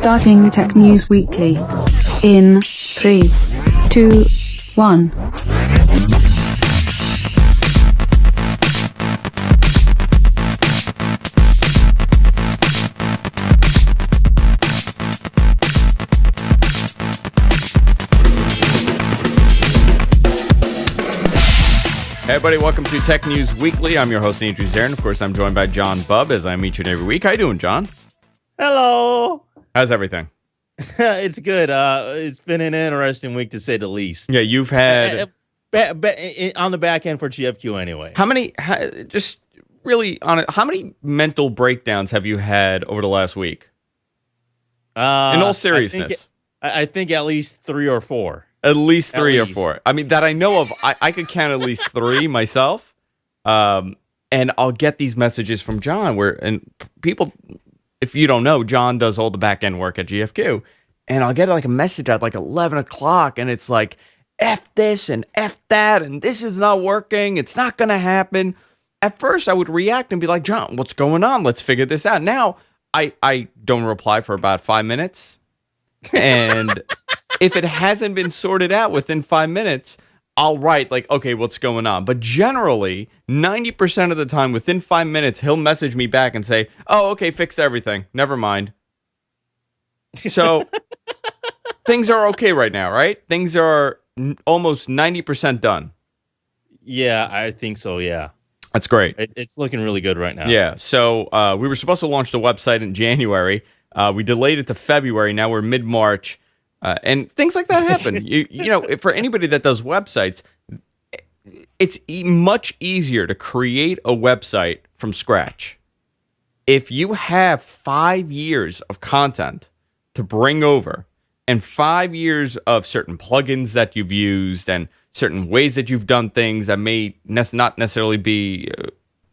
Starting Tech News Weekly in 3, 2, 1. Hey everybody, welcome to Tech News Weekly. I'm your host, Andrew Zarin. Of course, I'm joined by John Bubb, as I meet you every week. How you doing, John? Hello. How's everything? It's good. It's been an interesting week, to say the least. Yeah, you've had... on the back end for GFQ anyway. How many mental breakdowns have you had over the last week? In all seriousness. I think at least 3 or 4. At least 3 or 4. I mean, that I know of, I could count at least 3 myself. And I'll get these messages from John and people, if you don't know, John does all the back end work at GFQ. And I'll get like a message at like 11 o'clock and it's like, F this and F that, and this is not working. It's not going to happen. At first, I would react and be like, John, what's going on? Let's figure this out. Now, I don't reply for about 5 minutes. And if it hasn't been sorted out within 5 minutes, I'll write like, okay, what's going on? But generally, 90% of the time, within 5 minutes, he'll message me back and say, oh, okay, fixed everything. Never mind. So things are okay right now, right? Things are almost 90% done. Yeah, I think so, yeah. That's great. It's looking really good right now. Yeah, so we were supposed to launch the website in January. We delayed it to February. Now we're mid-March. And things like that happen. you know, for anybody that does websites, it's much easier to create a website from scratch. If you have 5 years of content to bring over and 5 years of certain plugins that you've used and certain ways that you've done things that may not necessarily be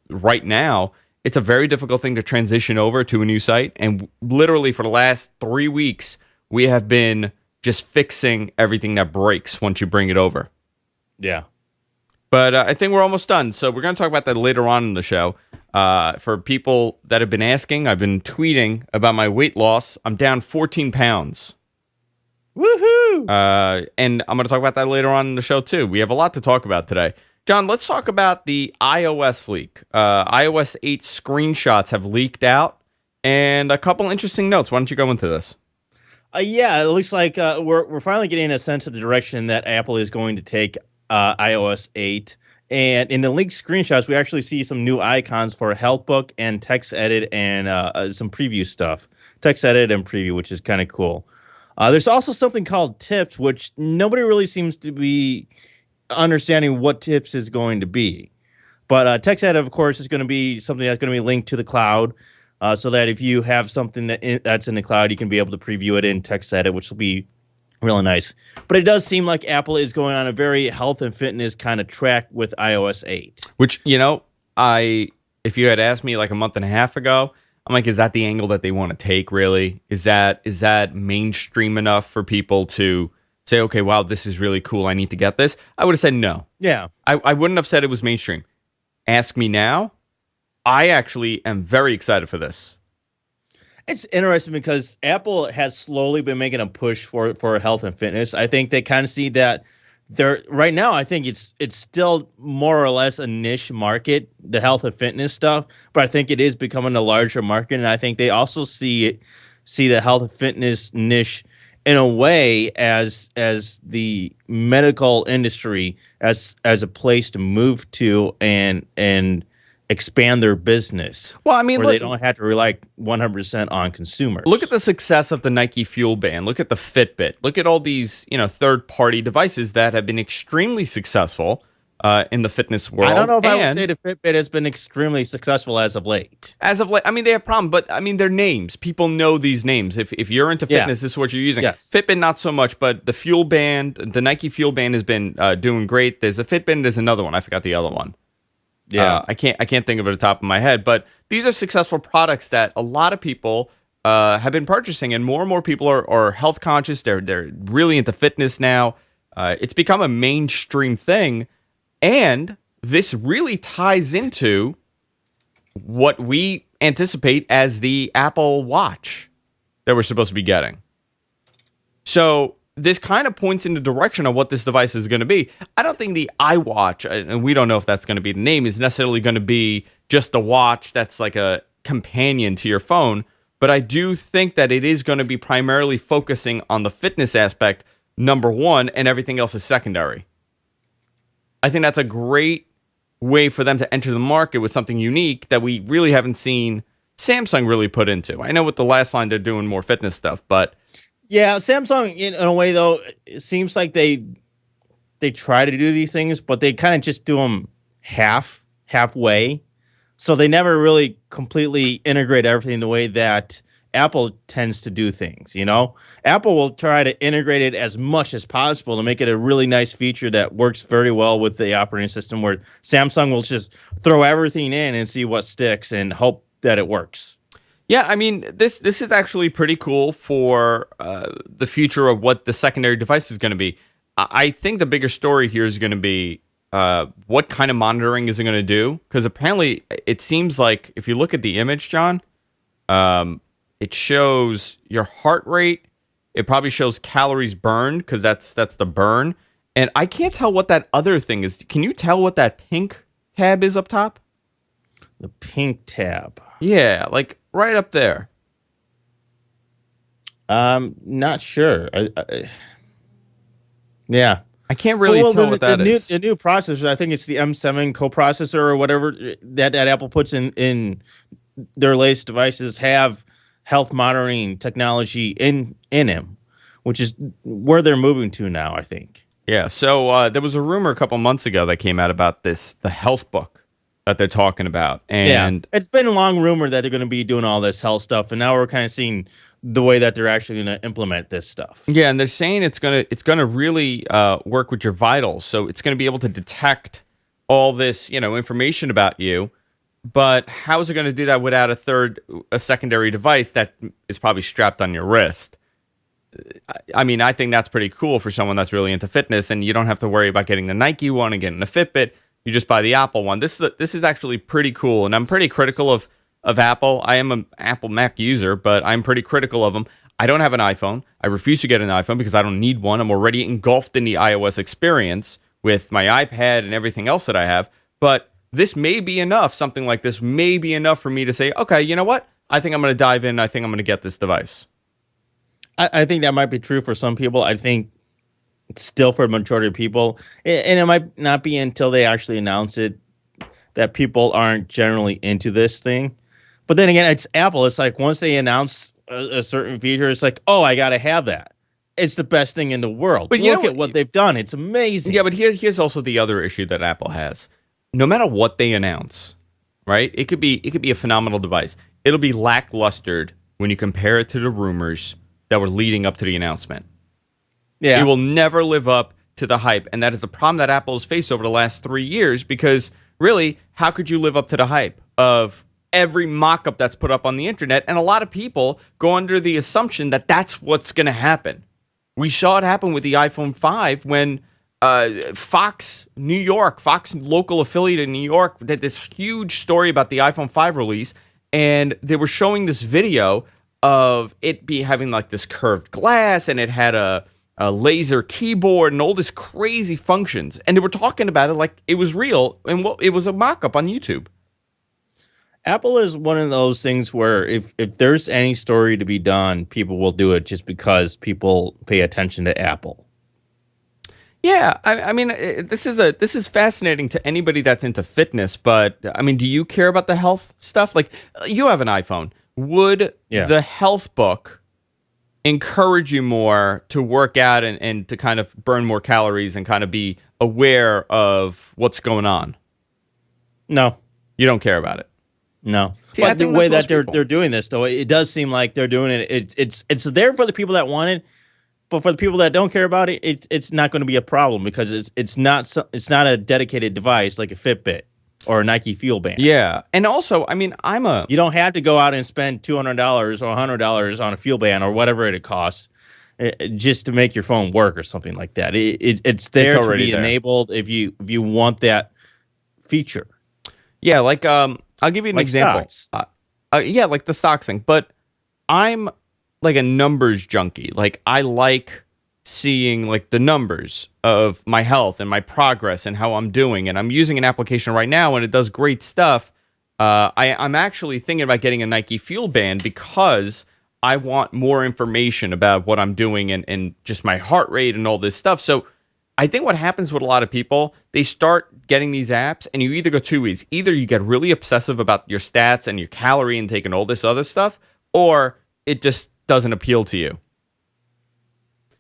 right now, it's a very difficult thing to transition over to a new site. And literally for the last 3 weeks, we have been just fixing everything that breaks once you bring it over. Yeah. But I think we're almost done. So we're going to talk about that later on in the show. For people that have been asking, I've been tweeting about my weight loss. I'm down 14 pounds. Woohoo! And I'm going to talk about that later on in the show, too. We have a lot to talk about today. John, let's talk about the iOS leak. iOS 8 screenshots have leaked out, and a couple interesting notes. Why don't you go into this? Yeah, it looks like we're finally getting a sense of the direction that Apple is going to take iOS 8. And in the leaked screenshots, we actually see some new icons for Healthbook and Text Edit and some preview stuff. Text Edit and preview, which is kind of cool. There's also something called Tips, which nobody really seems to be understanding what Tips is going to be. But Text Edit, of course, is going to be something that's going to be linked to the cloud, so that if you have something that's in the cloud, you can be able to preview it in Text Edit, which will be really nice. But it does seem like Apple is going on a very health and fitness kind of track with iOS 8. Which, you know, if you had asked me like a month and a half ago, I'm like, is that the angle that they want to take, really? Is that mainstream enough for people to say, okay, wow, this is really cool, I need to get this? I would have said no. Yeah. I wouldn't have said it was mainstream. Ask me now. I actually am very excited for this. It's interesting because Apple has slowly been making a push for health and fitness. I think they kind of see that right now. I think it's still more or less a niche market, the health and fitness stuff, but I think it is becoming a larger market, and I think they also see the health and fitness niche in a way as the medical industry as a place to move to and expand their business. Well, I mean, where they don't have to rely 100% on consumers. Look at the success of the Nike Fuel Band. Look at the Fitbit. Look at all these, third-party devices that have been extremely successul in the fitness world. I don't know if I would say the Fitbit has been extremely successful as of late. As of late, I mean, they have problems, but I mean, they're names. People know these names. If you're into fitness, this is what you're using. Yes. Fitbit, not so much, but the Fuel Band, the Nike Fuel Band has been doing great. There's a Fitbit, and there's another one. I forgot the other one. Yeah, I can't think of it at the top of my head, but these are successful products that a lot of people have been purchasing, and more people are health conscious. They're really into fitness now. It's become a mainstream thing, and this really ties into what we anticipate as the Apple Watch. that we're supposed to be getting. So this kind of points in the direction of what this device is going to be. I don't think the iWatch, and we don't know if that's going to be the name, is necessarily going to be just a watch that's like a companion to your phone. But I do think that it is going to be primarily focusing on the fitness aspect, number one, and everything else is secondary. I think that's a great way for them to enter the market with something unique that we really haven't seen Samsung really put into. I know with the last line they're doing more fitness stuff, but Yeah, Samsung, in a way, though, it seems like they try to do these things, but they kind of just do them halfway. So they never really completely integrate everything the way that Apple tends to do things, you know? Apple will try to integrate it as much as possible to make it a really nice feature that works very well with the operating system, where Samsung will just throw everything in and see what sticks and hope that it works. yeah, I mean, this is actually pretty cool for the future of what the secondary device is going to be. I think the bigger story here is going to be what kind of monitoring is it going to do? Because apparently it seems like if you look at the image, John, it shows your heart rate. It probably shows calories burned because that's the burn. And I can't tell what that other thing is. Can you tell what that pink tab is up top? The pink tab. Yeah, like right up there. Not sure. Yeah. I can't really tell what that is. The new processor, I think it's the M7 coprocessor or whatever that Apple puts in their latest devices, have health monitoring technology in them, which is where they're moving to now, I think. Yeah, so there was a rumor a couple months ago that came out about the health book that they're talking about. And it's been a long rumor that they're going to be doing all this health stuff, and now we're kind of seeing the way that they're actually going to implement this stuff. yeah, and they're saying it's gonna really work with your vitals. So it's gonna be able to detect all this, information about you. But how is it going to do that without a secondary device that is probably strapped on your wrist? I mean, I think that's pretty cool for someone that's really into fitness, and you don't have to worry about getting the Nike one and getting the Fitbit. You just buy the Apple one. This is actually pretty cool, and I'm pretty critical of Apple. I am an Apple Mac user, but I'm pretty critical of them. I don't have an iPhone. I refuse to get an iPhone because I don't need one. I'm already engulfed in the iOS experience with my iPad and everything else that I have. But this may be enough. Something like this may be enough for me to say, okay, you know what? I think I'm going to dive in. I think I'm going to get this device. I think that might be true for some people. I think it's still for a majority of people, and it might not be until they actually announce it that people aren't generally into this thing. But then again, it's Apple. It's like once they announce a certain feature, it's like, oh, I got to have that. It's the best thing in the world. But look at what they've done. It's amazing. Yeah, but here's also the other issue that Apple has. No matter what they announce, right? It could be a phenomenal device. It'll be lacklustered when you compare it to the rumors that were leading up to the announcement. Yeah. It will never live up to the hype, and that is the problem that Apple has faced over the last 3 years, because really, how could you live up to the hype of every mock-up that's put up on the internet? And a lot of people go under the assumption that that's what's going to happen. We saw it happen with the iPhone 5 when Fox local affiliate in New York, did this huge story about the iPhone 5 release, and they were showing this video of it having like this curved glass, and it had a laser keyboard and all this crazy functions, and they were talking about it like it was real, and it was a mock-up on YouTube. Apple is one of those things where if there's any story to be done, people will do it just because people pay attention to Apple. Yeah, I mean, this is fascinating to anybody that's into fitness, but I mean, do you care about the health stuff? Like, you have an iPhone. Would the health book encourage you more to work out and to kind of burn more calories and kind of be aware of what's going on? No. You don't care about it? No. See, but the way that they're doing this, though, it does seem like they're doing it. It's there for the people that want it. But for the people that don't care about it, it's not going to be a problem because it's not a dedicated device like a Fitbit or a Nike Fuel Band. Yeah, and also, I mean, you don't have to go out and spend $200 or $100 on a Fuel Band or whatever it costs just to make your phone work or something like that. It's there to be enabled if you want that feature. Yeah, I'll give you an example. Stocks. Yeah, like the stocks thing. But I'm like a numbers junkie. Like I like seeing like the numbers of my health and my progress and how I'm doing. And I'm using an application right now and it does great stuff. I'm actually thinking about getting a Nike Fuel Band because I want more information about what I'm doing and just my heart rate and all this stuff. So I think what happens with a lot of people, they start getting these apps and you either go two ways. Either you get really obsessive about your stats and your calorie intake and all this other stuff, or it just doesn't appeal to you.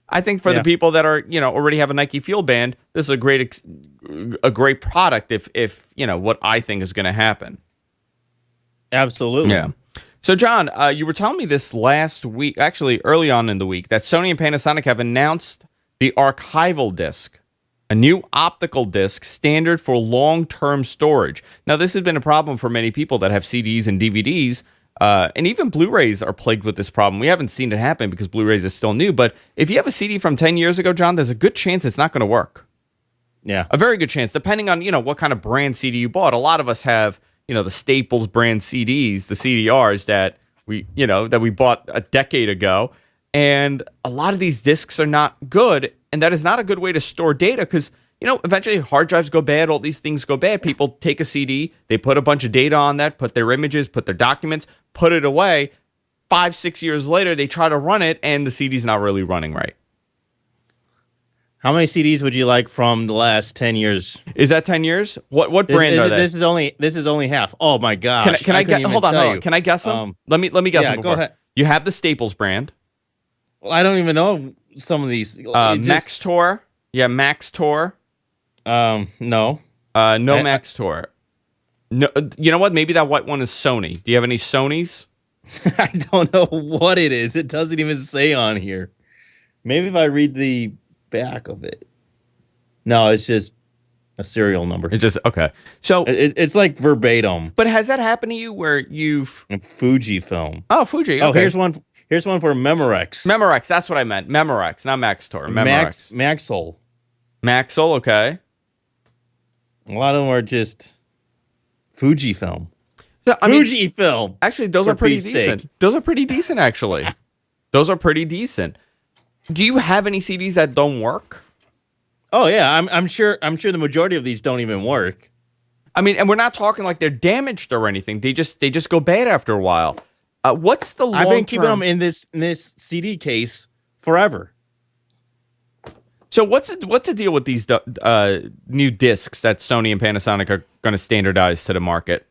I think for the people that are, already have a Nike Fuel Band, this is a great product if what I think is going to happen. Absolutely. Yeah. So, John, you were telling me this last week, actually early on in the week, that Sony and Panasonic have announced the archival disc, a new optical disc standard for long-term storage. Now, this has been a problem for many people that have CDs and DVDs, and even Blu-rays are plagued with this problem. We haven't seen it happen because Blu-rays are still new, but if you have a CD from 10 years ago, John, there's a good chance it's not going to work. Yeah. A very good chance, depending on, what kind of brand CD you bought. A lot of us have the Staples brand CDs, the CDRs that we bought a decade ago. And a lot of these discs are not good. And that is not a good way to store data because, eventually hard drives go bad. All these things go bad. People take a CD, they put a bunch of data on that, put their images, put their documents, put it away. 5-6 years later, they try to run it and the CD's not really running right. How many CDs would you like from the last 10 years? Is that 10 years? What brand are they? This is only half. Oh my gosh. Can I guess? Hold on. Can I guess them? Let me guess them before. Go ahead. You have the Staples brand. Well, I don't even know some of these. Max Tour. Yeah, Max Tour. No. No Max Tour. No, you know what? Maybe that white one is Sony. Do you have any Sonys? I don't know what it is. It doesn't even say on here. Maybe if I read the back of it. No, it's just a serial number. It's just okay. So it's like verbatim. But has that happened to you where you've Fujifilm? Oh, Fuji. Okay. Oh, here's one. Here's one for Memorex. Memorex. That's what I meant. Memorex, not Max Tour. Memorex. Maxell. Maxell. Okay. A lot of them are just Fujifilm. Yeah, Fujifilm. Actually, those are pretty decent. Those are pretty decent, actually. Those are pretty decent. Do you have any CDs that don't work? Oh yeah, I'm sure the majority of these don't even work. I mean, and we're not talking like they're damaged or anything. They just go bad after a while. What's the long-term? I've been keeping them in this CD case forever. So what's the deal with these new discs that Sony and Panasonic are going to standardize to the market?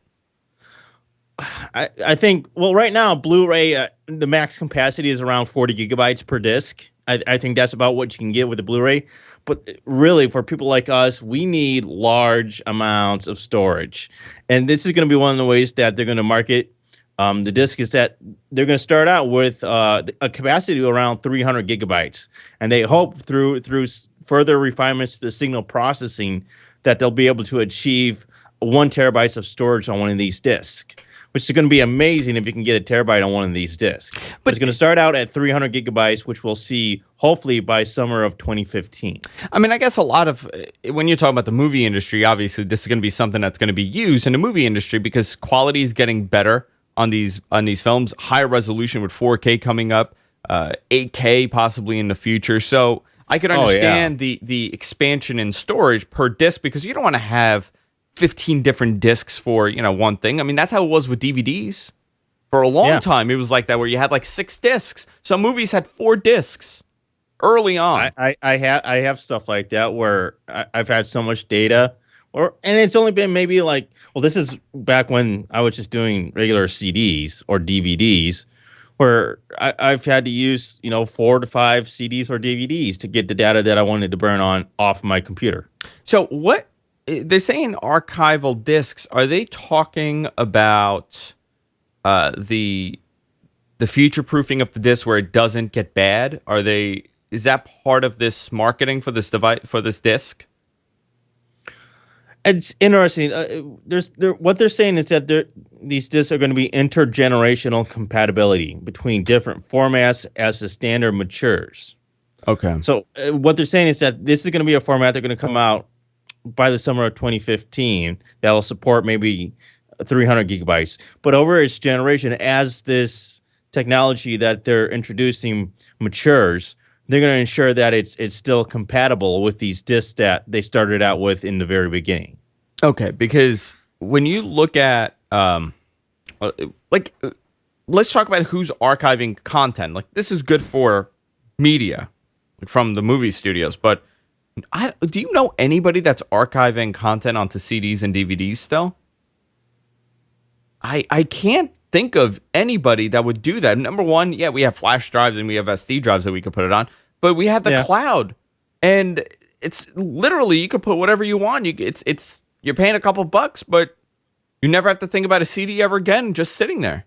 I think, well, right now, Blu-ray, the max capacity is around 40 gigabytes per disc. I think that's about what you can get with the Blu-ray. But really, for people like us, we need large amounts of storage. And this is going to be one of the ways that they're going to market the disc is that they're going to start out with a capacity of around 300 gigabytes. And they hope through further refinements to the signal processing that they'll be able to achieve 1 terabyte of storage on one of these discs, which is going to be amazing if you can get a terabyte on one of these discs. But it's going to start out at 300 gigabytes, which we'll see hopefully by summer of 2015. I mean, I guess a lot of, when you're talking about the movie industry, obviously this is going to be something that's going to be used in the movie industry because quality is getting better on these films, higher resolution with 4K coming up, 8K possibly in the future. So I could understand the expansion in storage per disc because you don't want to have 15 different discs for, one thing. I mean, that's how it was with DVDs. For a long time, it was like that where you had like 6 discs. Some movies had 4 discs early on. I have stuff like that where I've had so much data, and it's only been maybe like, well, this is back when I was just doing regular CDs or DVDs, where I've had to use 4 to 5 CDs or DVDs to get the data that I wanted to burn off my computer. So what they're saying archival discs, are they talking about the future proofing of the disc where it doesn't get bad? Is that part of this marketing for this device, for this disc? It's interesting. What they're saying is that these discs are going to be intergenerational compatibility between different formats as the standard matures. Okay. So what they're saying is that this is going to be a format that's going to come out by the summer of 2015 that'll support maybe 300 gigabytes. But over its generation, as this technology that they're introducing matures, they're going to ensure that it's still compatible with these discs that they started out with in the very beginning. Okay, because when you look at uh, like let's talk about who's archiving content. Like this is good for media, like from the movie studios, but do you know anybody that's archiving content onto CDs and DVDs still? I can't think of anybody that would do that. Number one, yeah, we have flash drives and we have SD drives that we could put it on, but we have the cloud, and it's literally you could put whatever you want. It's you're paying a couple bucks, but you never have to think about a CD ever again, just sitting there.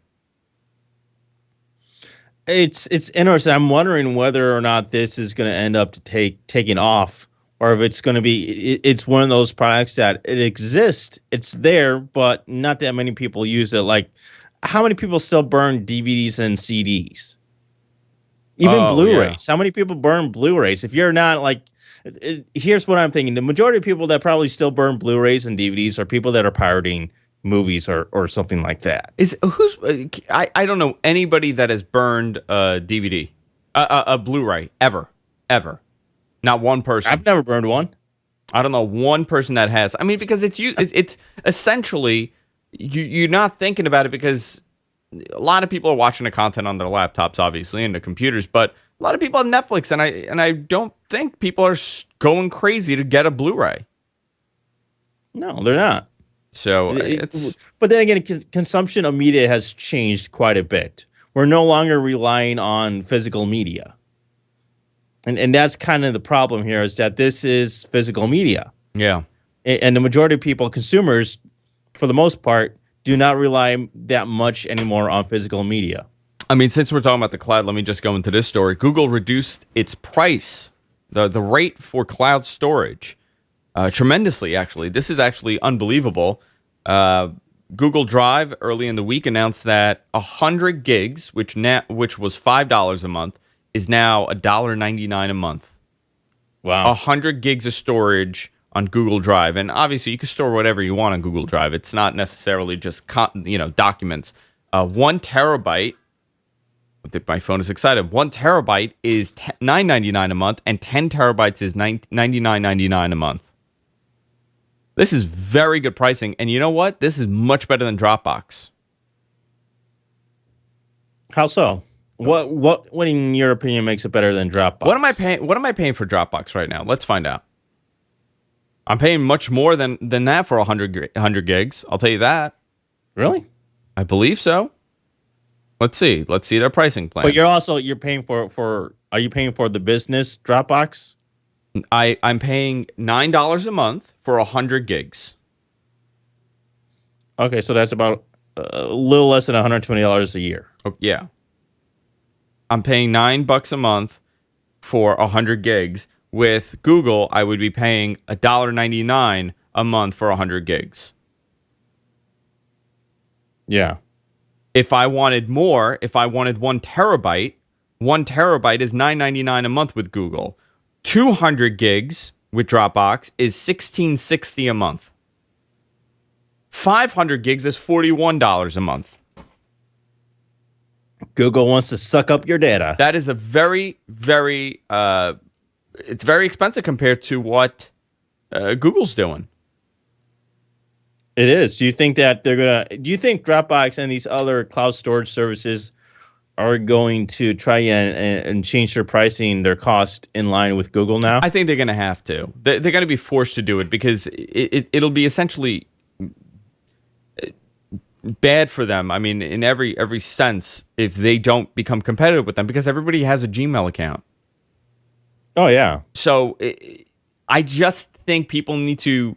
It's interesting. I'm wondering whether or not this is going to end up taking off, or if it's going to be it's one of those products that it exists, it's there, but not that many people use it. Like, how many people still burn DVDs and CDs? Even Blu-rays. Yeah. How many people burn Blu-rays? If you're not like, here's what I'm thinking: the majority of people that probably still burn Blu-rays and DVDs are people that are pirating movies or something like that. I don't know anybody that has burned a DVD, a Blu-ray ever. Not one person. I've never burned one. I don't know one person that has. I mean, because it's essentially you're not thinking about it, because a lot of people are watching the content on their laptops, obviously, and the computers, but a lot of people have Netflix, and I don't think people are going crazy to get a Blu-ray. No, they're not. So but then again, consumption of media has changed quite a bit. We're no longer relying on physical media. And that's kind of the problem here, is that this is physical media. Yeah. And the majority of people, consumers, for the most part, do not rely that much anymore on physical media. I mean, since we're talking about the cloud, let me just go into this story. Google reduced its price, the rate for cloud storage, tremendously, actually. This is actually unbelievable. Google Drive early in the week announced that 100 gigs, which was $5 a month, is now $1.99 a month. Wow. 100 gigs of storage on Google Drive. And obviously, you can store whatever you want on Google Drive. It's not necessarily just documents. 1 terabyte, my phone is excited, 1 terabyte is $9.99 a month, and 10 terabytes is $99.99 a month. This is very good pricing. And you know what? This is much better than Dropbox. How so? What in your opinion makes it better than Dropbox? What am I paying for Dropbox right now? Let's find out. I'm paying much more than that for 100 gigs. I'll tell you that. Really? I believe so. Let's see their pricing plan. But you're paying for are you paying for the business Dropbox? I'm paying $9 a month for 100 gigs. Okay, so that's about a little less than $120 a year. Oh, yeah. I'm paying $9 a month for 100 gigs. With Google, I would be paying $1.99 a month for 100 gigs. Yeah. If I wanted more, if I wanted 1 terabyte is $9.99 a month with Google. 200 gigs with Dropbox is $16.60 a month. 500 gigs is $41 a month. Google wants to suck up your data. That is a very, very, it's very expensive compared to what Google's doing. It is. Do you think that do you think Dropbox and these other cloud storage services are going to try and change their pricing, their cost in line with Google now? I think they're going to have to. They're going to be forced to do it, because it'll be essentially bad for them. I mean, in every sense, if they don't become competitive with them, because everybody has a Gmail account. Oh yeah. So I just think people need to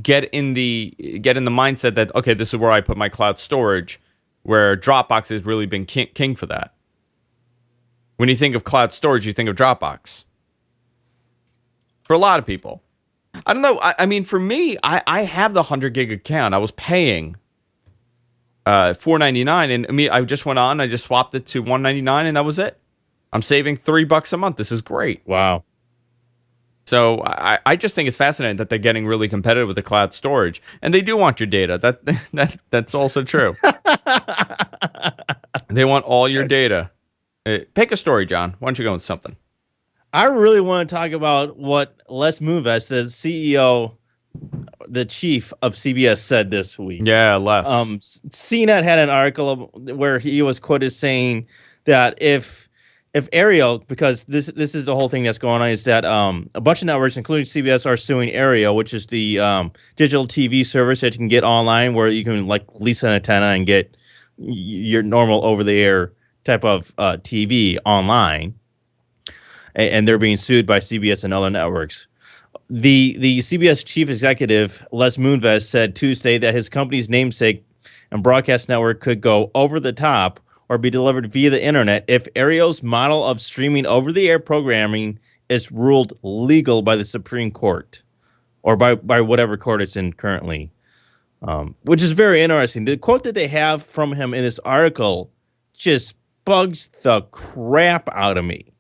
get in the mindset that, okay, this is where I put my cloud storage, where Dropbox has really been king for that. When you think of cloud storage, you think of Dropbox. For a lot of people. I don't know. I mean, for me, I have the 100 gig account. I was paying $4.99, and I mean, I just went on, I just swapped it to $1.99, and that was it. I'm saving $3 a month. This is great. Wow. So I just think it's fascinating that they're getting really competitive with the cloud storage, and they do want your data. That's also true. They want all your data. Pick a story, John. Why don't you go with something? I really want to talk about what Les Moonves, the CEO, the chief of CBS, said this week. Yeah, Les. CNET had an article where he was quoted saying that if Aereo, because this is the whole thing that's going on, is that a bunch of networks, including CBS, are suing Aereo, which is the digital TV service that you can get online, where you can like lease an antenna and get your normal over-the-air type of TV online. And they're being sued by CBS and other networks. The CBS chief executive, Les Moonves, said Tuesday that his company's namesake and broadcast network could go over the top or be delivered via the internet if Aereo's model of streaming over-the-air programming is ruled legal by the Supreme Court, or by whatever court it's in currently, which is very interesting. The quote that they have from him in this article just bugs the crap out of me.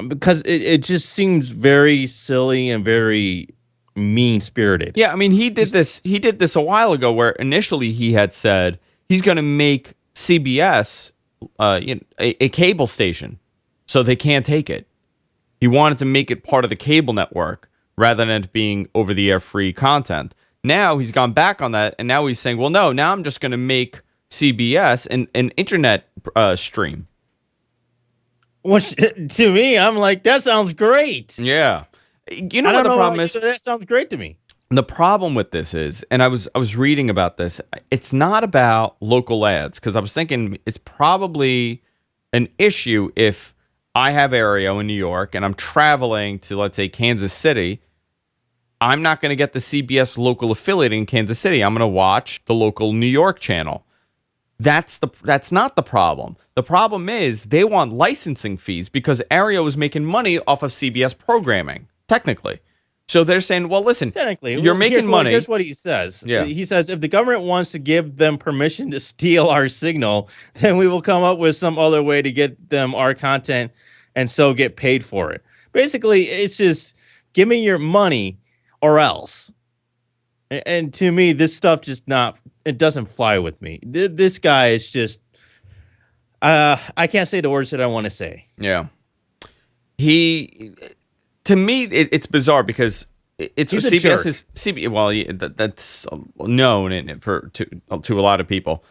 Because it just seems very silly and very mean-spirited. Yeah, I mean, he did this a while ago, where initially he had said he's going to make CBS a cable station, so they can't take it. He wanted to make it part of the cable network rather than it being over-the-air free content. Now he's gone back on that, and now he's saying, well, no, now I'm just going to make CBS an internet stream. Which, to me, I'm like, that sounds great. Yeah. You know what the problem is? That sounds great to me. The problem with this is, and I was reading about this, it's not about local ads, because I was thinking it's probably an issue if I have Aereo in New York and I'm traveling to, let's say, Kansas City. I'm not going to get the CBS local affiliate in Kansas City. I'm going to watch the local New York channel. That's not the problem. The problem is they want licensing fees because Aereo is making money off of CBS programming, technically. So they're saying, well, listen, technically, you're making money. Here's what he says. Yeah. He says, if the government wants to give them permission to steal our signal, then we will come up with some other way to get them our content and so get paid for it. Basically, it's just, give me your money or else. And to me, this stuff it doesn't fly with me. This guy is just, I can't say the words that I want to say. Yeah. To me, it's bizarre because it's CBS's CBS. Well, that's known to a lot of people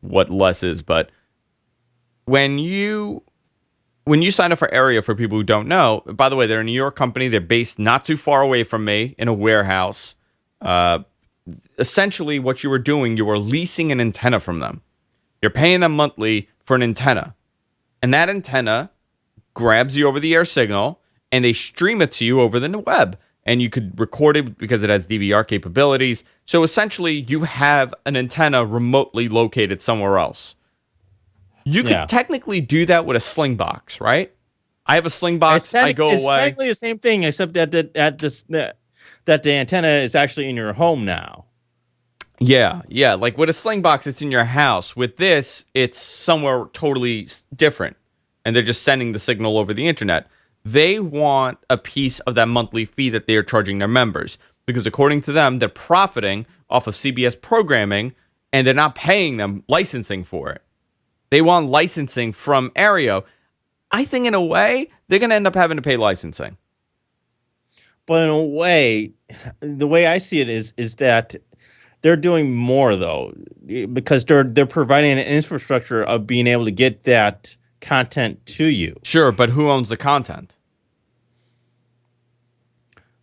what Les is. But when you sign up for Aereo, for people who don't know, by the way, they're a New York company. They're based not too far away from me in a warehouse. Essentially, what you were doing, you were leasing an antenna from them. You're paying them monthly for an antenna, and that antenna grabs the over-the-air signal, and they stream it to you over the web. And you could record it because it has DVR capabilities. So essentially, you have an antenna remotely located somewhere else. You could technically do that with a sling box, right? I have a sling box. I go away. It's technically the same thing, except that the antenna is actually in your home now. Yeah. Like with a sling box, it's in your house. With this, it's somewhere totally different. And they're just sending the signal over the internet. They want a piece of that monthly fee that they are charging their members. Because according to them, they're profiting off of CBS programming, and they're not paying them licensing for it. They want licensing from Aereo. I think in a way, they're going to end up having to pay licensing. But in a way, the way I see it is that they're doing more, though, because they're providing an infrastructure of being able to get that content to you. Sure, but who owns the content?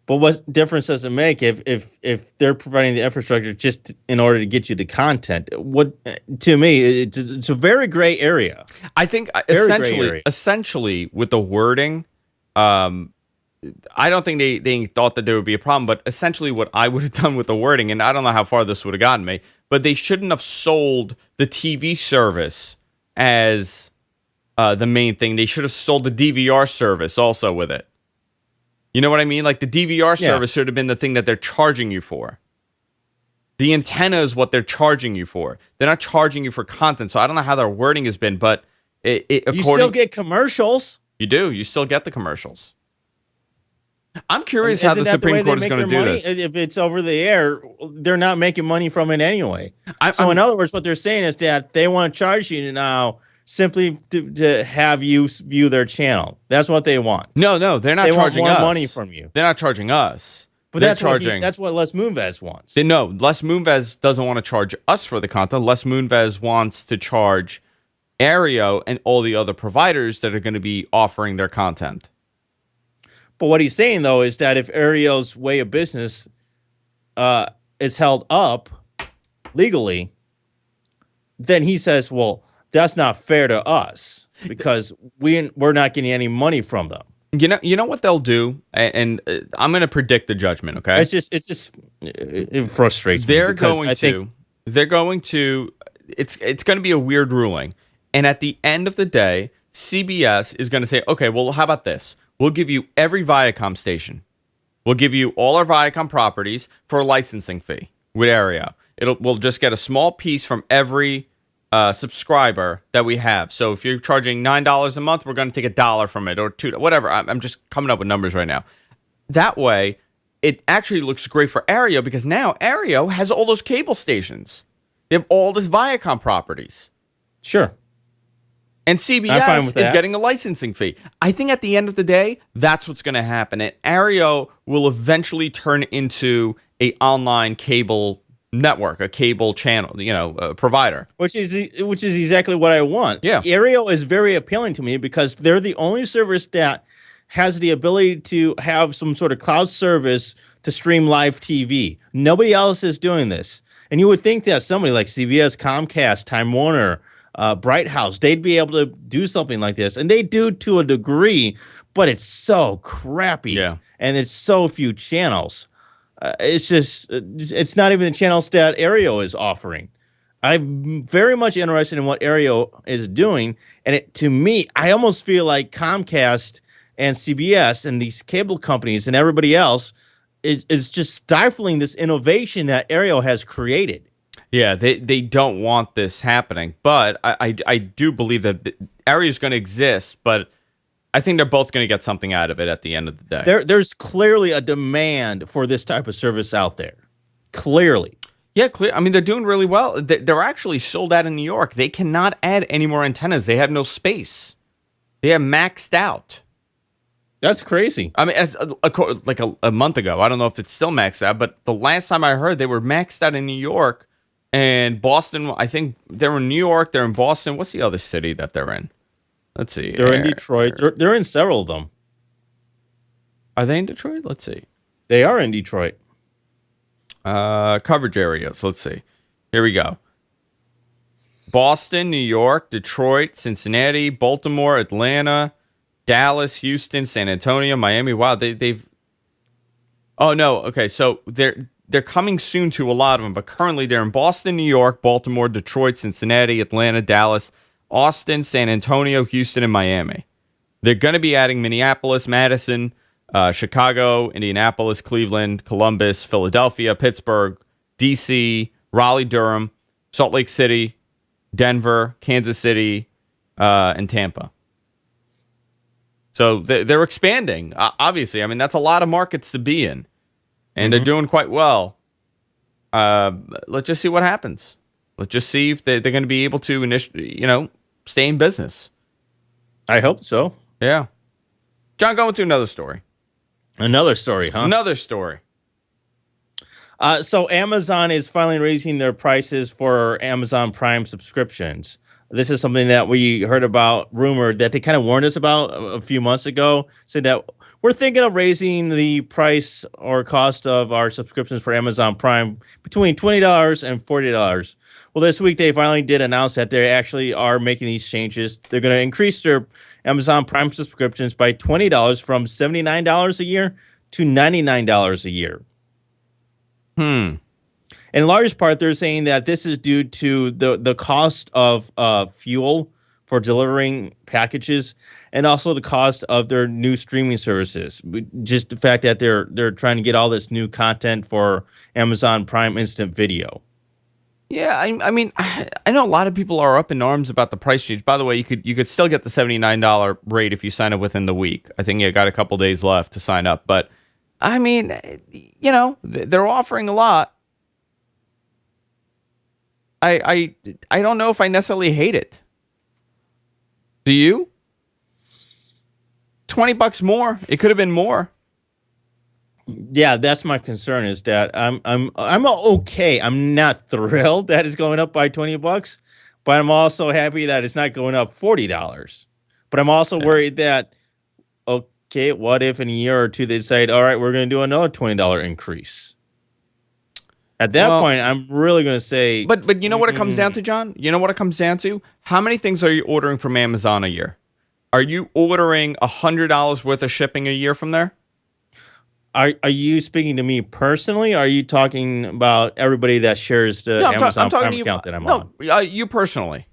But what difference does it make if they're providing the infrastructure just in order to get you the content? What, to me, it's a very gray area. I think essentially with the wording, I don't think they thought that there would be a problem. But essentially, what I would have done with the wording, and I don't know how far this would have gotten me, but they shouldn't have sold the TV service as the main thing. They should have sold the DVR service also with it. You know what I mean? Like the DVR service should have been the thing that they're charging you for. The antenna is what they're charging you for. They're not charging you for content. So I don't know how their wording has been, but you still get commercials. You do. You still get the commercials. I'm curious And how isn't the that the way Supreme they Court is make going to their do money? this. If it's over the air, they're not making money from it anyway. So I'm, in other words, what they're saying is that they want to charge you now simply to have you view their channel. That's what they want. no, they're not They want charging more us. money from you. They're not charging us. But They're that's charging. that's what Les Moonves wants. No, Les Moonves doesn't want to charge us for the content. Les Moonves wants to charge Aereo and all the other providers that are going to be offering their content. But what he's saying, though, is that if Aereo's way of business is held up legally, then he says, well, that's not fair to us because we're not getting any money from them. You know what they'll do, and I'm going to predict the judgment. Okay, it frustrates me. They're going to. It's going to be a weird ruling, and at the end of the day, CBS is going to say, okay, well, how about this? We'll give you every Viacom station. We'll give you all our Viacom properties for a licensing fee with Aereo. We'll just get a small piece from every subscriber that we have. So if you're charging $9 a month, we're going to take $1 from it or $2, whatever. I'm just coming up with numbers right now. That way, it actually looks great for Aereo because now Aereo has all those cable stations. They have all this Viacom properties. Sure. And CBS is getting a licensing fee. I think at the end of the day, that's what's going to happen. And Aereo will eventually turn into a online cable network, a cable channel, provider. Which is exactly what I want. Yeah. Aereo is very appealing to me because they're the only service that has the ability to have some sort of cloud service to stream live TV. Nobody else is doing this. And you would think that somebody like CBS, Comcast, Time Warner, Bright House, they'd be able to do something like this. And they do to a degree, but it's so crappy. Yeah. And it's so few channels. It's not even the channels that Aereo is offering. I'm very much interested in what Aereo is doing. And to me, I almost feel like Comcast and CBS and these cable companies and everybody else is just stifling this innovation that Aereo has created. Yeah, they don't want this happening, but I do believe that Aereo is going to exist, but I think they're both going to get something out of it at the end of the day. There's clearly a demand for this type of service out there. Clearly. Yeah, clear. I mean, they're doing really well. They're actually sold out in New York. They cannot add any more antennas. They have no space. They are maxed out. That's crazy. I mean, like a month ago, I don't know if it's still maxed out, but the last time I heard, they were maxed out in New York. And Boston, I think they're in New York, they're in Boston. What's the other city that they're in? Let's see. They're in Detroit. They're in several of them. Are they in Detroit? Let's see. They are in Detroit. Coverage areas. Let's see. Here we go. Boston, New York, Detroit, Cincinnati, Baltimore, Atlanta, Dallas, Houston, San Antonio, Miami. Wow, they've. Oh no. Okay, so they're coming soon to a lot of them, but currently they're in Boston, New York, Baltimore, Detroit, Cincinnati, Atlanta, Dallas, Austin, San Antonio, Houston, and Miami. They're going to be adding Minneapolis, Madison, Chicago, Indianapolis, Cleveland, Columbus, Philadelphia, Pittsburgh, D.C., Raleigh, Durham, Salt Lake City, Denver, Kansas City, and Tampa. So they're expanding, obviously. I mean, that's a lot of markets to be in. And they're doing quite well. Let's just see what happens. Let's just see if they're going to be able to, stay in business. I hope so. Yeah. John, going to another story. Another story, huh? Another story. So Amazon is finally raising their prices for Amazon Prime subscriptions. This is something that we heard about, rumored that they kind of warned us about a few months ago, said that we're thinking of raising the price or cost of our subscriptions for Amazon Prime between $20 and $40. Well, this week they finally did announce that they actually are making these changes. They're going to increase their Amazon Prime subscriptions by $20 from $79 a year to $99 a year. In large part, they're saying that this is due to the cost of fuel for delivering packages and also the cost of their new streaming services. Just the fact that they're trying to get all this new content for Amazon Prime Instant Video. Yeah, I mean, I know a lot of people are up in arms about the price change. By the way, you could still get the $79 rate if you sign up within the week. I think you got a couple days left to sign up, but I mean, they're offering a lot. I don't know if I necessarily hate it. Do you? $20 more. It could have been more. Yeah, that's my concern is that I'm okay. I'm not thrilled that it's going up by $20, but I'm also happy that it's not going up $40. But I'm also worried that, okay, what if in a year or two they decide, all right, we're going to do another $20 increase? At that point, I'm really going to say, but you know what it comes down to, John? You know what it comes down to? How many things are you ordering from Amazon a year? Are you ordering $100 worth of shipping a year from there? Are you speaking to me personally? Or are you talking about everybody that shares the Amazon Prime account that I'm on? You personally.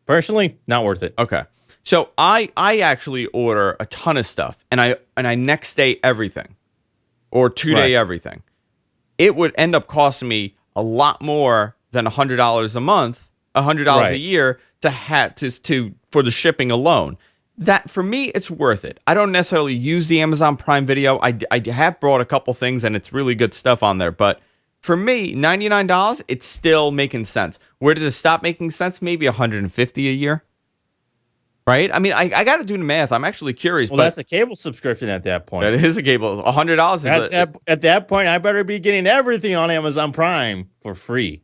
Personally, not worth it. Okay. So I actually order a ton of stuff, and I next day everything, or 2-day everything. It would end up costing me a lot more than $100 a month, $100 a year for the shipping alone. That, for me, it's worth it. I don't necessarily use the Amazon Prime Video. I have brought a couple things, and it's really good stuff on there. But for me, $99, it's still making sense. Where does it stop making sense? Maybe $150 a year. Right? I mean, I got to do the math. I'm actually curious. Well, that's a cable subscription at that point. It is a cable. $100 at that point, I better be getting everything on Amazon Prime for free.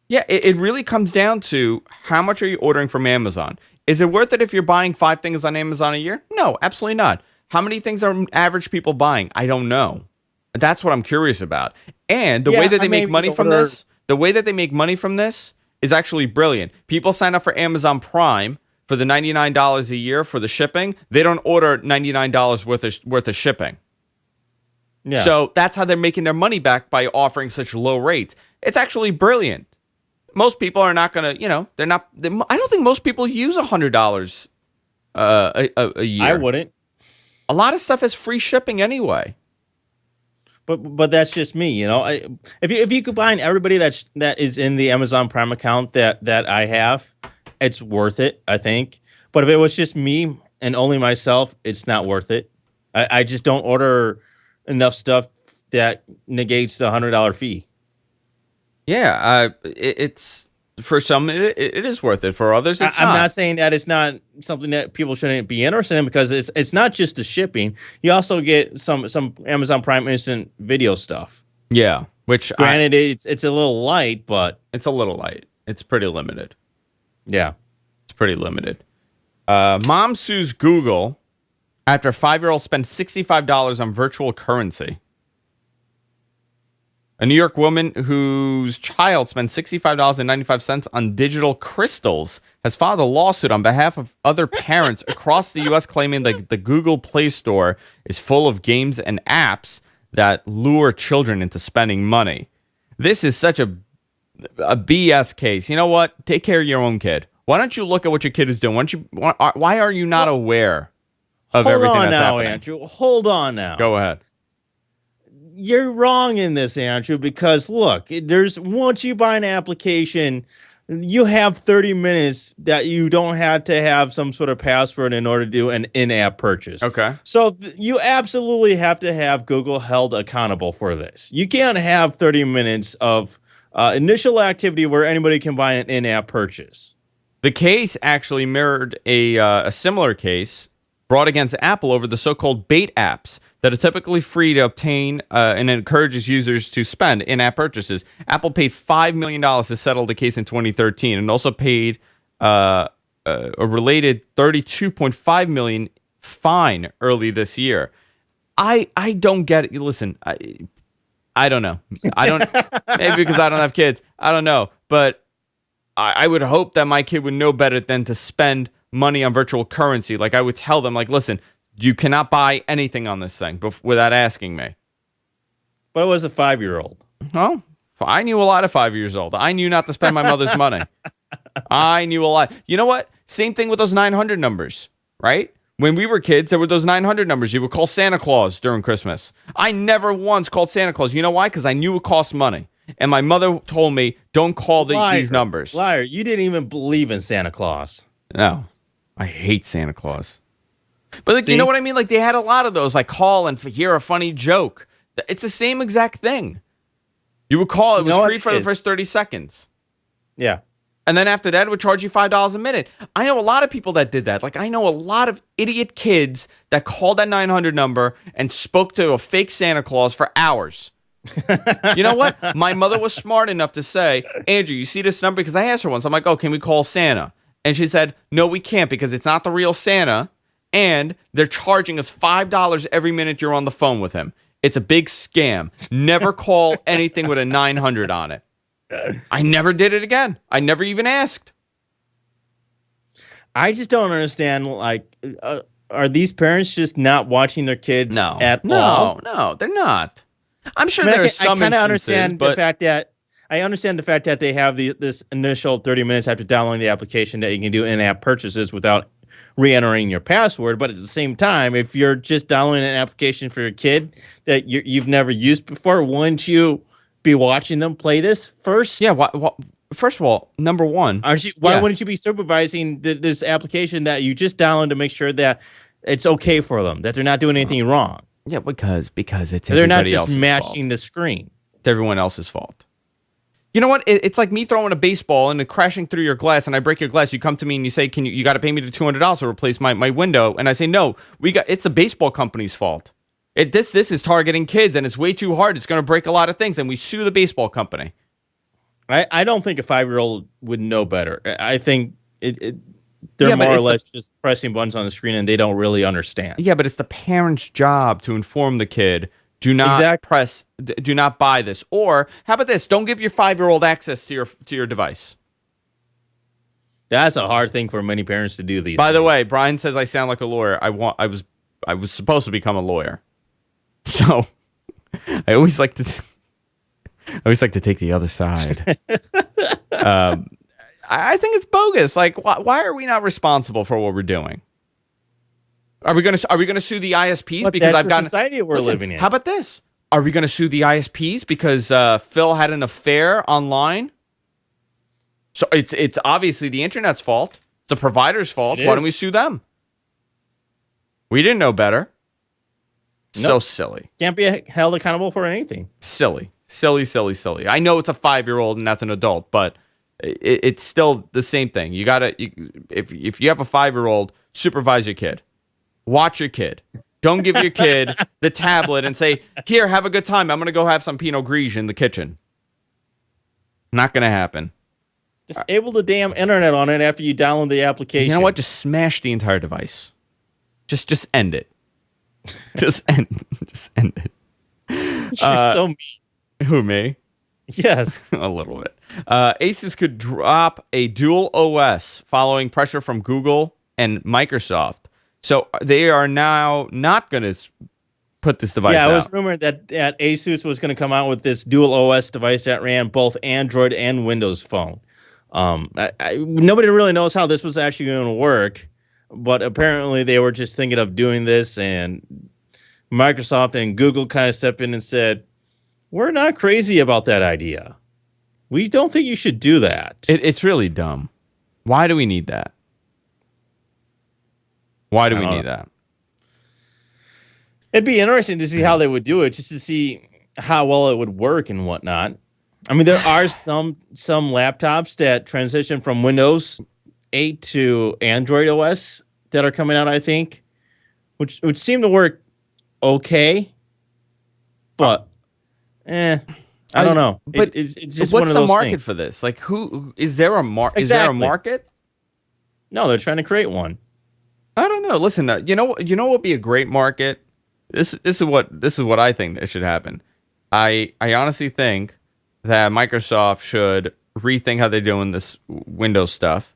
Yeah, it really comes down to how much are you ordering from Amazon? Is it worth it if you're buying 5 things on Amazon a year? No, absolutely not. How many things are average people buying? I don't know. That's what I'm curious about. And the way that they make money from this, is actually brilliant. People sign up for Amazon Prime for the $99 a year for the shipping. They don't order $99 worth of shipping. Yeah. So that's how they're making their money back, by offering such low rates. It's actually brilliant. Most people are not going to, I don't think most people use $100 a year. I wouldn't. A lot of stuff has free shipping anyway. But that's just me, If you combine everybody that is in the Amazon Prime account that I have, it's worth it, I think. But if it was just me and only myself, it's not worth it. I just don't order enough stuff that negates the $100 fee. Yeah, it's for some it is worth it. For others, it's not. I'm not saying that it's not something that people shouldn't be interested in, because it's not just the shipping. You also get some Amazon Prime Instant Video stuff. Yeah, which granted it's a little light, but it's a little light. It's pretty limited. Yeah, it's pretty limited. Mom sues Google after 5-year-old spent $65 on virtual currency. A New York woman whose child spent $65.95 on digital crystals has filed a lawsuit on behalf of other parents across the U.S. claiming that the Google Play Store is full of games and apps that lure children into spending money. This is such a BS case. You know what? Take care of your own kid. Why don't you look at what your kid is doing? Why are you not aware of everything that's happening? Andrew. Hold on now. Go ahead. You're wrong in this, Andrew, because look, once you buy an application, you have 30 minutes that you don't have to have some sort of password in order to do an in-app purchase. Okay. So you absolutely have to have Google held accountable for this. You can't have 30 minutes of initial activity where anybody can buy an in-app purchase. The case actually mirrored a similar case brought against Apple over the so-called bait apps that are typically free to obtain and encourages users to spend in-app purchases. Apple paid $5 million to settle the case in 2013 and also paid a related $32.5 million fine early this year. I don't get it. Listen, I don't know. I don't maybe because I don't have kids. I don't know, but I would hope that my kid would know better than to spend money on virtual currency. Like, I would tell them, like, listen, you cannot buy anything on this thing without asking me. But it was a 5-year-old. Well, I knew a lot of 5 years old. I knew not to spend my mother's money. I knew a lot. You know what? Same thing with those 900 numbers, right? When we were kids, there were those 900 numbers. You would call Santa Claus during Christmas. I never once called Santa Claus. You know why? Because I knew it cost money. And my mother told me, don't call these numbers. Liar, you didn't even believe in Santa Claus. No, I hate Santa Claus. But like, you know what I mean? Like, they had a lot of those, like, call and hear a funny joke. It's the same exact thing. You would call, it was free for the first 30 seconds. Yeah. And then after that, it would charge you $5 a minute. I know a lot of people that did that. Like, I know a lot of idiot kids that called that 900 number and spoke to a fake Santa Claus for hours. You know what? My mother was smart enough to say, Andrew, you see this number? Because I asked her once. I'm like, oh, can we call Santa? And she said, no, we can't because it's not the real Santa. And they're charging us $5 every minute you're on the phone with him. It's a big scam. Never call anything with a 900 on it. I never did it again. I never even asked. I just don't understand, like, are these parents just not watching their kids at all? No, they're not. I'm sure there's some I instances, understand but the fact that I understand the fact that they have this initial 30 minutes after downloading the application that you can do in-app purchases without re-entering your password. But at the same time, if you're just downloading an application for your kid that you've never used before, wouldn't you be watching them play this first? yeah. First of all, number one, Why wouldn't you be supervising this application that you just downloaded to make sure that it's okay for them, that they're not doing anything wrong? Yeah, because it's They're not everybody just else's mashing fault. the screen. It's everyone else's fault. You know what? It's like me throwing a baseball and it crashing through your glass, and I break your glass. You come to me and you say, "Can you got to pay me the $200 to replace my window?" And I say, "No, it's the baseball company's fault. This is targeting kids, and it's way too hard. It's going to break a lot of things, and we sue the baseball company." I don't think a 5-year-old would know better. I think they're more or less just pressing buttons on the screen and they don't really understand. Yeah, but it's the parent's job to inform the kid. Do not do not buy this. Or how about this? Don't give your 5-year-old access to your device. That's a hard thing for many parents to do these days. By the way, Brian says I sound like a lawyer. I was supposed to become a lawyer. So I always like to take the other side. I think it's bogus. Like, why are we not responsible for what we're doing? Are we gonna sue the ISPs but because I've got society we're living in? How about this? Are we gonna sue the ISPs because Phil had an affair online? So it's obviously the internet's fault. It's the provider's fault. Why don't we sue them? We didn't know better. Nope. So silly. Can't be held accountable for anything. Silly. I know it's a 5-year-old and that's an adult, but it's still the same thing. You gotta, if you have a 5-year-old, supervise your kid, watch your kid. Don't give your kid the tablet and say, "Here, have a good time. I'm gonna go have some Pinot Grigio in the kitchen." Not gonna happen. Disable the damn internet on it after you download the application. You know what? Just smash the entire device. Just end it. Just end it. You're so mean. Who, me? Yes. A little bit. Asus could drop a dual OS following pressure from Google and Microsoft. So they are now not going to put this device out. Yeah, it was rumored that Asus was going to come out with this dual OS device that ran both Android and Windows Phone. Nobody really knows how this was actually going to work, but apparently they were just thinking of doing this, and Microsoft and Google kind of stepped in and said, "We're not crazy about that idea. We don't think you should do that." It's really dumb. Why do we need that? Why do we need that? It'd be interesting to see how they would do it, just to see how well it would work and whatnot. I mean, there are some laptops that transition from Windows 8 to Android OS that are coming out, I think, which would seem to work okay, but I don't know. But it's just what's one of the those market things. for this? Like, who is there a Exactly. Is there a market? No, they're trying to create one. I don't know. Listen, you know what would be a great market? This is what I think that should happen. I honestly think that Microsoft should rethink how they're doing this Windows stuff.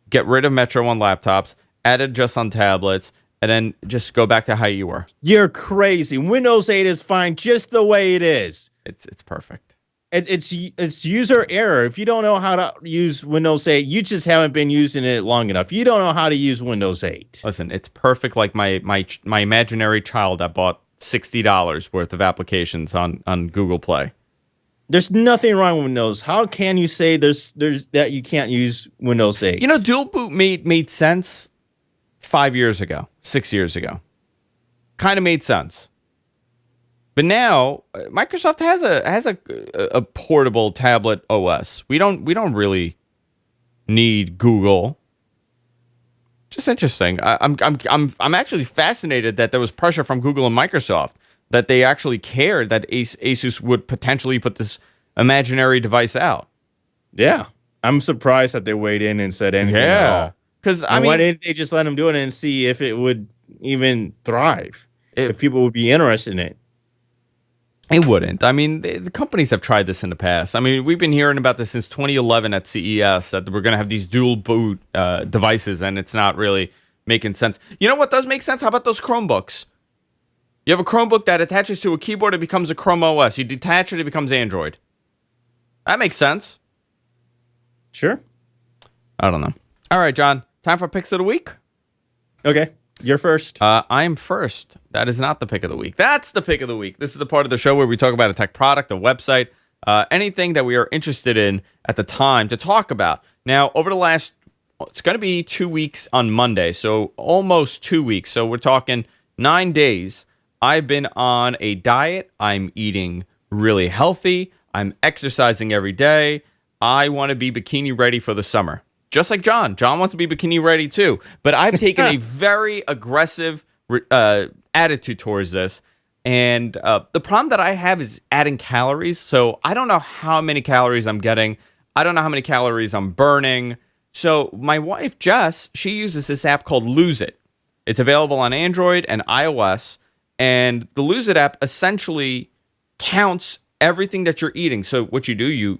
Get rid of Metro on laptops, add it just on tablets, and then just go back to how you were. You're crazy. Windows 8 is fine just the way it is. It's perfect. It's user error. If you don't know how to use Windows 8, you just haven't been using it long enough. You don't know how to use Windows 8. Listen, it's perfect. Like my imaginary child that bought $60 worth of applications on Google Play. There's nothing wrong with Windows. How can you say there's that you can't use Windows 8? You know, dual boot made sense 5 years ago, 6 years ago. Kind of made sense. But now Microsoft has a portable tablet OS. We don't really need Google. Just interesting. I'm actually fascinated that there was pressure from Google and Microsoft that they actually cared that Asus would potentially put this imaginary device out. Yeah. I'm surprised that they weighed in and said anything at all. Because why didn't they just let them do it and see if it would even thrive? If people would be interested in it. It wouldn't. I mean, the companies have tried this in the past. I mean, we've been hearing about this since 2011 at CES, that we're going to have these dual boot devices, and it's not really making sense. You know what does make sense? How about those Chromebooks? You have a Chromebook that attaches to a keyboard, it becomes a Chrome OS. You detach it, it becomes Android. That makes sense. Sure. I don't know. All right, John. Time for picks of the week. Okay. You're first. I'm first. That is not the pick of the week. That's the pick of the week. This is the part of the show where we talk about a tech product, a website, anything that we are interested in at the time to talk about. Now, over the last, it's going to be 2 weeks on Monday, so almost 2 weeks. So we're talking 9 days. I've been on a diet. I'm eating really healthy. I'm exercising every day. I want to be bikini ready for the summer. Just like John. John wants to be bikini ready too. But I've taken a very aggressive attitude towards this. And the problem that I have is adding calories. So I don't know how many calories I'm getting. I don't know how many calories I'm burning. So my wife, Jess, she uses this app called Lose It. It's available on Android and iOS. And the Lose It app essentially counts everything that you're eating. So what you do, you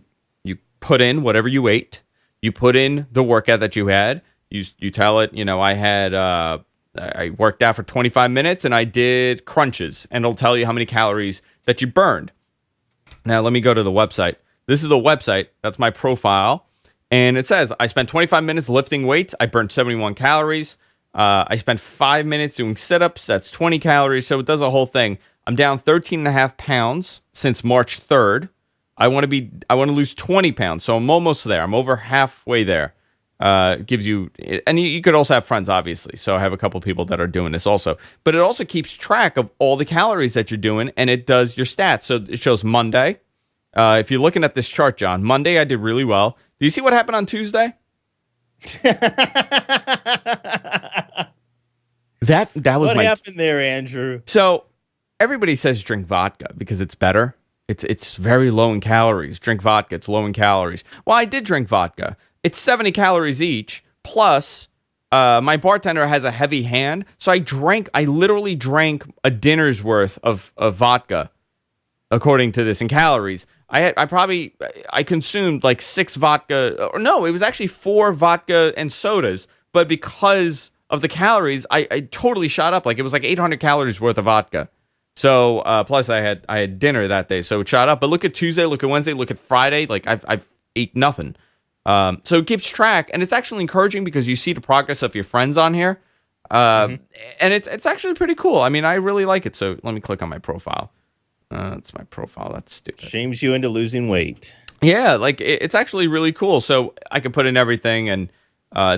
put in whatever you ate. You put in the workout that you had. You tell it, I worked out for 25 minutes and I did crunches. And it'll tell you how many calories that you burned. Now, let me go to the website. This is the website. That's my profile. And it says, I spent 25 minutes lifting weights. I burned 71 calories. I spent 5 minutes doing sit-ups. That's 20 calories. So it does a whole thing. I'm down 13 and a half pounds since March 3rd. I want to lose 20 pounds. So I'm almost there. I'm over halfway there. Gives you, and you could also have friends, obviously. So I have a couple people that are doing this also. But it also keeps track of all the calories that you're doing, and it does your stats. So it shows Monday. If you're looking at this chart, John, Monday I did really well. Do you see what happened on Tuesday? That was what happened there, Andrew? So everybody says drink vodka because it's better. It's very low in calories. Drink vodka. It's low in calories. Well, I did drink vodka. It's 70 calories each. Plus, my bartender has a heavy hand, so I literally drank a dinner's worth of vodka, according to this in calories. I consumed like 6 vodka, or no, it was actually 4 vodka and sodas. But because of the calories, I totally shot up. Like it was like 800 calories worth of vodka. So plus I had dinner that day, so it shot up. But look at Tuesday, look at Wednesday, look at Friday. Like I've ate nothing. So it keeps track, and it's actually encouraging because you see the progress of your friends on here, and it's actually pretty cool. I mean, I really like it. So let me click on my profile. It's my profile. That's stupid. Shames you into losing weight. Yeah, like it's actually really cool. So I can put in everything, and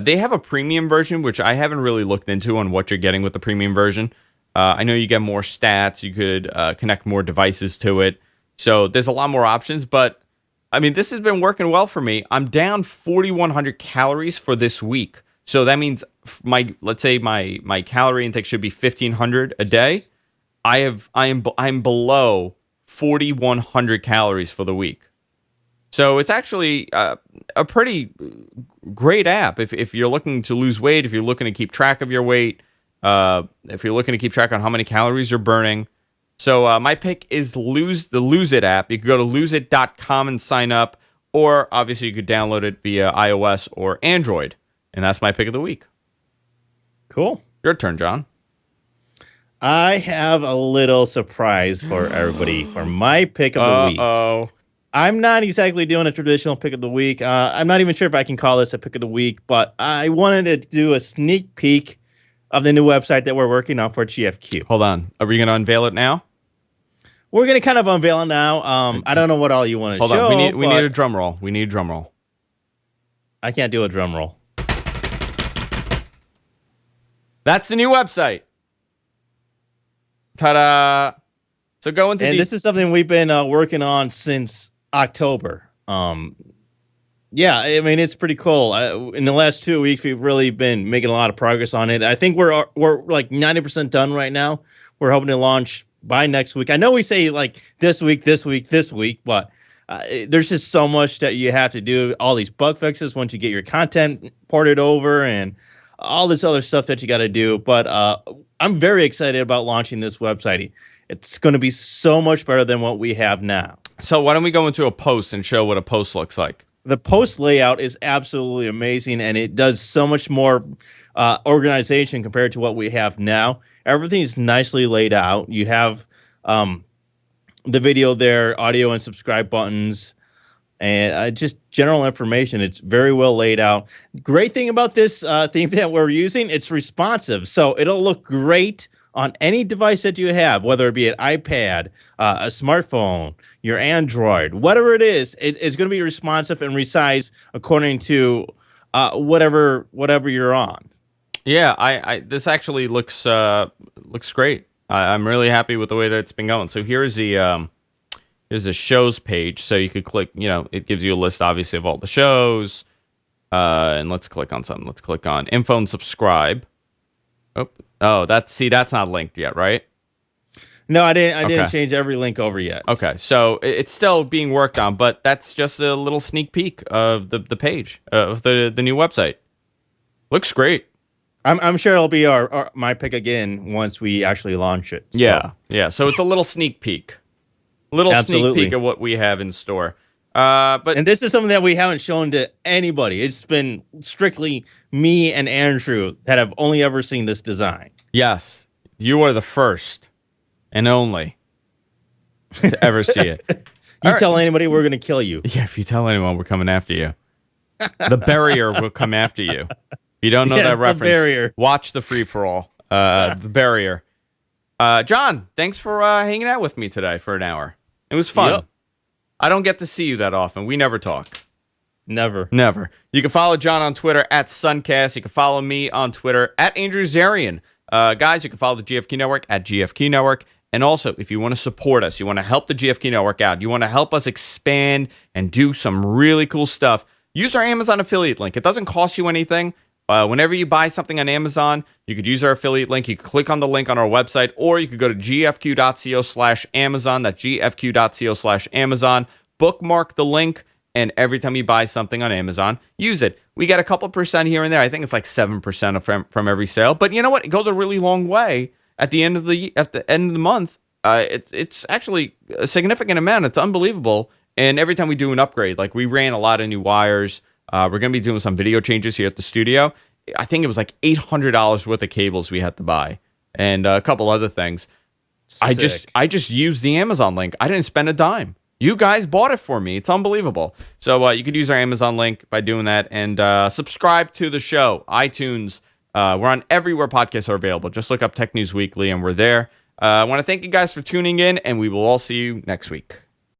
they have a premium version, which I haven't really looked into on what you're getting with the premium version. I know you get more stats. You could connect more devices to it. So there's a lot more options. But, I mean, this has been working well for me. I'm down 4,100 calories for this week. So that means let's say my calorie intake should be 1,500 a day. I'm below 4,100 calories for the week. So it's actually a pretty great app if you're looking to lose weight, if you're looking to keep track of your weight. If you're looking to keep track on how many calories you're burning. So my pick is the Lose It app. You can go to loseit.com and sign up, or obviously you could download it via iOS or Android. And that's my pick of the week. Cool. Your turn, John. I have a little surprise for everybody for my pick of the week. Uh-oh. I'm not exactly doing a traditional pick of the week. I'm not even sure if I can call this a pick of the week, but I wanted to do a sneak peek of the new website that we're working on for GFQ. Hold on. Are we going to unveil it now? We're going to kind of unveil it now. I don't know what all you want to show. Hold on. We need a drum roll. We need a drum roll. I can't do a drum roll. That's the new website. Ta-da! So go into And this is something we've been working on since October. Yeah, I mean, it's pretty cool. In the last 2 weeks, we've really been making a lot of progress on it. I think we're like 90% done right now. We're hoping to launch by next week. I know we say like this week, but there's just so much that you have to do. All these bug fixes once you get your content ported over and all this other stuff that you got to do. But I'm very excited about launching this website. It's going to be so much better than what we have now. So why don't we go into a post and show what a post looks like? The post layout is absolutely amazing, and it does so much more organization compared to what we have now. Everything is nicely laid out. You have the video there, audio and subscribe buttons, and just general information. It's very well laid out. Great thing about this theme that we're using, it's responsive. So it'll look great on any device that you have, whether it be an iPad, a smartphone, your Android, whatever it is, it's going to be responsive and resize according to whatever you're on. Yeah, I this actually looks great. I'm really happy with the way that it's been going. So here's the shows page. So you could click, it gives you a list, obviously, of all the shows. And let's click on something. Let's click on info and subscribe. Oh, that's not linked yet, right? No, I didn't change every link over yet. Okay, so it's still being worked on, but that's just a little sneak peek of the page of the new website. Looks great. I'm sure it'll be my pick again once we actually launch it. So. Yeah. So it's a little sneak peek, sneak peek of what we have in store. And this is something that we haven't shown to anybody. It's been strictly me and Andrew that have only ever seen this design. Yes, you are the first and only to ever see it. Tell anybody, we're going to kill you. Yeah, if you tell anyone, we're coming after you. The barrier will come after you. If you don't know that reference, barrier. Watch the free-for-all. The barrier. John, thanks for hanging out with me today for an hour. It was fun. Yep. I don't get to see you that often. We never talk. Never. You can follow John on Twitter at Suncast. You can follow me on Twitter at Andrew Zarian. Guys, you can follow the GFQ Network at GFQ Network. And also, if you want to support us, you want to help the GFQ Network out, you want to help us expand and do some really cool stuff, use our Amazon affiliate link. It doesn't cost you anything. Whenever you buy something on Amazon, you could use our affiliate link. You could click on the link on our website, or you could go to gfq.co/Amazon. That's gfq.co/Amazon. Bookmark the link, and every time you buy something on Amazon, use it. We get a couple % here and there. I think it's like 7% from every sale. But you know what? It goes a really long way at the end of the month. It's actually a significant amount. It's unbelievable. And every time we do an upgrade, like we ran a lot of new wires. We're going to be doing some video changes here at the studio. I think it was like $800 worth of cables we had to buy and a couple other things. Sick. I just used the Amazon link. I didn't spend a dime. You guys bought it for me. It's unbelievable. So you could use our Amazon link by doing that and subscribe to the show. iTunes. We're on everywhere podcasts are available. Just look up Tech News Weekly and we're there. I want to thank you guys for tuning in, and we will all see you next week.